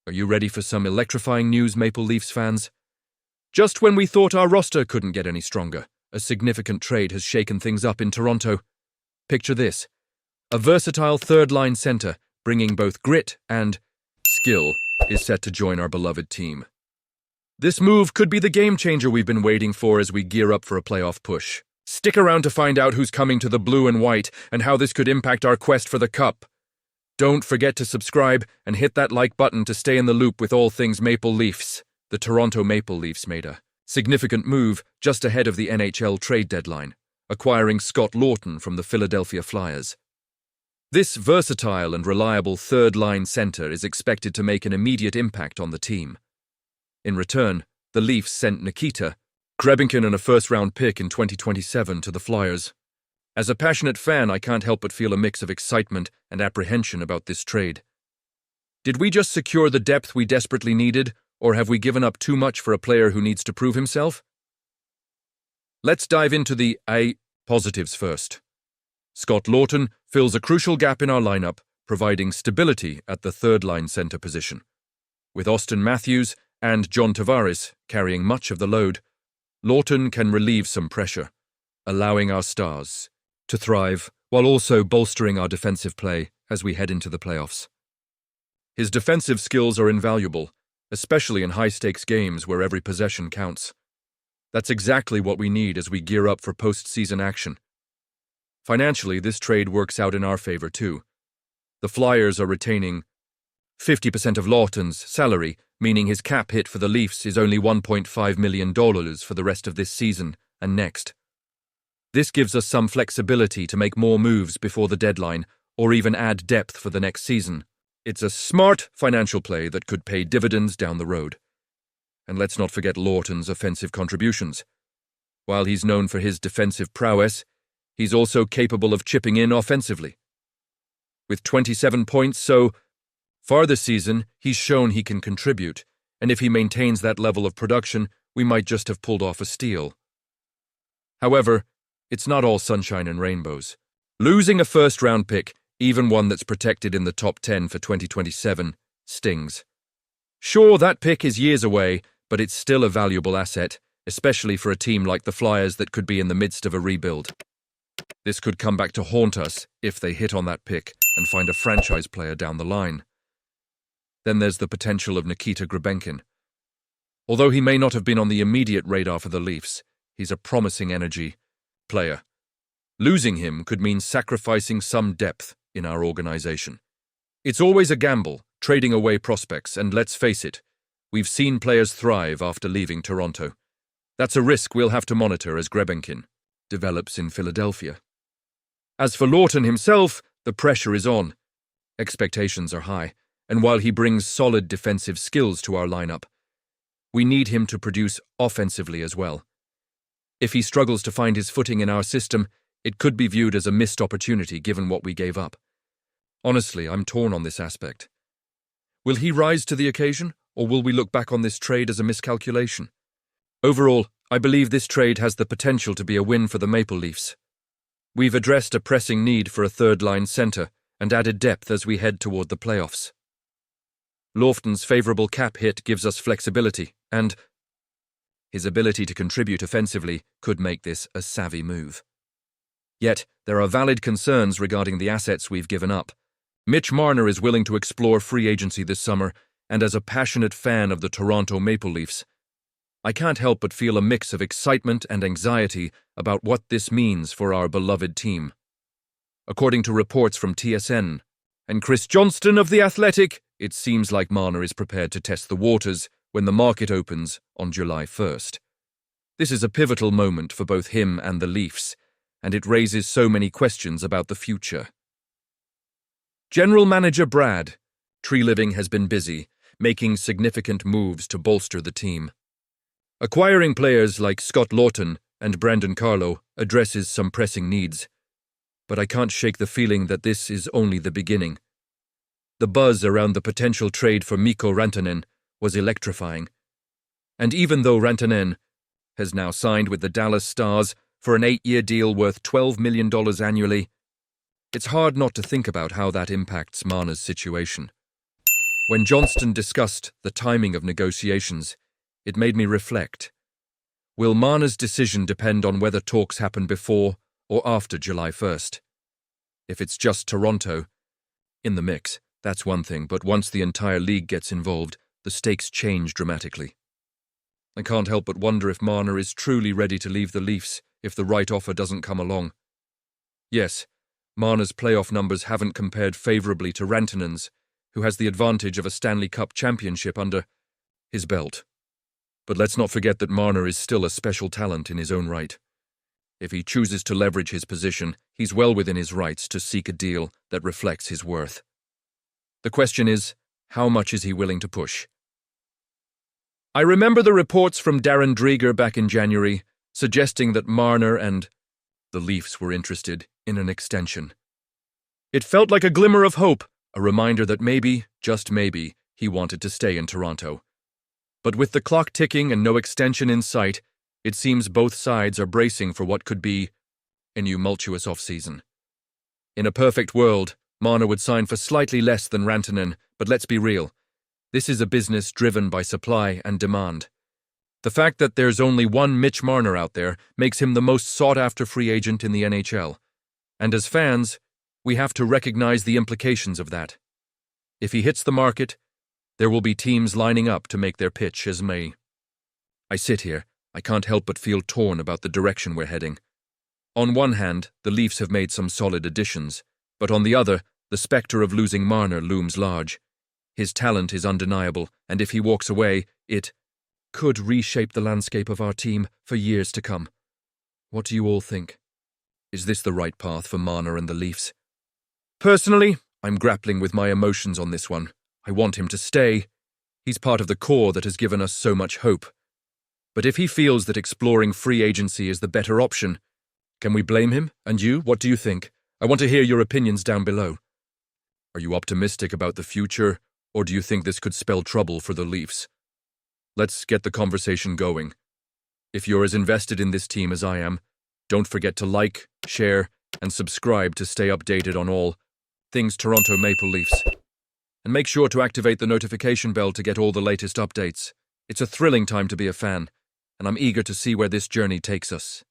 Are you ready for some electrifying news, Maple Leafs fans? Just when we thought our roster couldn't get any stronger, a significant trade has shaken things up in Toronto. Picture this: a versatile third-line center, bringing both grit and skill, is set to join our beloved team. This move could be the game-changer we've been waiting for as we gear up for a playoff push. Stick around to find out who's coming to the blue and white and how this could impact our quest for the cup. Don't forget to subscribe and hit that like button to stay in the loop with all things Maple Leafs. The Toronto Maple Leafs made a significant move just ahead of the NHL trade deadline, acquiring Scott Laughton from the Philadelphia Flyers. This versatile and reliable third-line center is expected to make an immediate impact on the team. In return, the Leafs sent Nikita Grebenkin and a first-round pick in 2027 to the Flyers. As a passionate fan, I can't help but feel a mix of excitement and apprehension about this trade. Did we just secure the depth we desperately needed, or have we given up too much for a player who needs to prove himself? Let's dive into the positives first. Scott Laughton fills a crucial gap in our lineup, providing stability at the third-line center position. With Austin Matthews and John Tavares carrying much of the load, Laughton can relieve some pressure, allowing our stars to thrive while also bolstering our defensive play as we head into the playoffs. His defensive skills are invaluable, especially in high-stakes games where every possession counts. That's exactly what we need as we gear up for postseason action. Financially, this trade works out in our favor too. The Flyers are retaining 50% of Laughton's salary, meaning his cap hit for the Leafs is only $1.5 million for the rest of this season and next. This gives us some flexibility to make more moves before the deadline or even add depth for the next season. It's a smart financial play that could pay dividends down the road. And let's not forget Laughton's offensive contributions. While he's known for his defensive prowess, he's also capable of chipping in offensively. With 27 points so far this season, he's shown he can contribute, and if he maintains that level of production, we might just have pulled off a steal. However, it's not all sunshine and rainbows. Losing a first-round pick, even one that's protected in the top 10 for 2027, stings. Sure, that pick is years away, but it's still a valuable asset, especially for a team like the Flyers that could be in the midst of a rebuild. This could come back to haunt us if they hit on that pick and find a franchise player down the line. Then there's the potential of Nikita Grebenkin. Although he may not have been on the immediate radar for the Leafs, he's a promising energy player. Losing him could mean sacrificing some depth in our organization. It's always a gamble, trading away prospects, and let's face it, we've seen players thrive after leaving Toronto. That's a risk we'll have to monitor as Grebenkin develops in Philadelphia. As for Laughton himself, the pressure is on. Expectations are high, and while he brings solid defensive skills to our lineup, we need him to produce offensively as well. If he struggles to find his footing in our system, it could be viewed as a missed opportunity given what we gave up. Honestly, I'm torn on this aspect. Will he rise to the occasion, or will we look back on this trade as a miscalculation? Overall, I believe this trade has the potential to be a win for the Maple Leafs. We've addressed a pressing need for a third-line center and added depth as we head toward the playoffs. Laughton's favorable cap hit gives us flexibility, and his ability to contribute offensively could make this a savvy move. Yet, there are valid concerns regarding the assets we've given up. Mitch Marner is willing to explore free agency this summer, and as a passionate fan of the Toronto Maple Leafs, I can't help but feel a mix of excitement and anxiety about what this means for our beloved team. According to reports from TSN and Chris Johnston of The Athletic, it seems like Marner is prepared to test the waters when the market opens on July 1st. This is a pivotal moment for both him and the Leafs, and it raises so many questions about the future. General Manager Brad Treliving has been busy, making significant moves to bolster the team. Acquiring players like Scott Laughton and Brandon Carlo addresses some pressing needs, but I can't shake the feeling that this is only the beginning. The buzz around the potential trade for Mikko Rantanen was electrifying, and even though Rantanen has now signed with the Dallas Stars for an 8-year deal worth $12 million annually, it's hard not to think about how that impacts Marner's situation. When Johnston discussed the timing of negotiations, it made me reflect. Will Marner's decision depend on whether talks happen before or after July 1st? If it's just Toronto in the mix, that's one thing, but once the entire league gets involved, the stakes change dramatically. I can't help but wonder if Marner is truly ready to leave the Leafs if the right offer doesn't come along. Yes, Marner's playoff numbers haven't compared favourably to Rantanen's, who has the advantage of a Stanley Cup championship under his belt. But let's not forget that Marner is still a special talent in his own right. If he chooses to leverage his position, he's well within his rights to seek a deal that reflects his worth. The question is, how much is he willing to push? I remember the reports from Darren Dreger back in January, suggesting that Marner and the Leafs were interested in an extension. It felt like a glimmer of hope, a reminder that maybe, just maybe, he wanted to stay in Toronto. But with the clock ticking and no extension in sight, it seems both sides are bracing for what could be a tumultuous off-season. In a perfect world, Marner would sign for slightly less than Rantanen, but let's be real. This is a business driven by supply and demand. The fact that there's only one Mitch Marner out there makes him the most sought-after free agent in the NHL. And as fans, we have to recognize the implications of that. If he hits the market, there will be teams lining up to make their pitch as May. I sit here, I can't help but feel torn about the direction we're heading. On one hand, the Leafs have made some solid additions, but on the other, the spectre of losing Marner looms large. His talent is undeniable, and if he walks away, it could reshape the landscape of our team for years to come. What do you all think? Is this the right path for Marner and the Leafs? Personally, I'm grappling with my emotions on this one. I want him to stay. He's part of the core that has given us so much hope. But if he feels that exploring free agency is the better option, can we blame him? And you, what do you think? I want to hear your opinions down below. Are you optimistic about the future, or do you think this could spell trouble for the Leafs? Let's get the conversation going. If you're as invested in this team as I am, don't forget to like, share, and subscribe to stay updated on all things Toronto Maple Leafs. And make sure to activate the notification bell to get all the latest updates. It's a thrilling time to be a fan, and I'm eager to see where this journey takes us.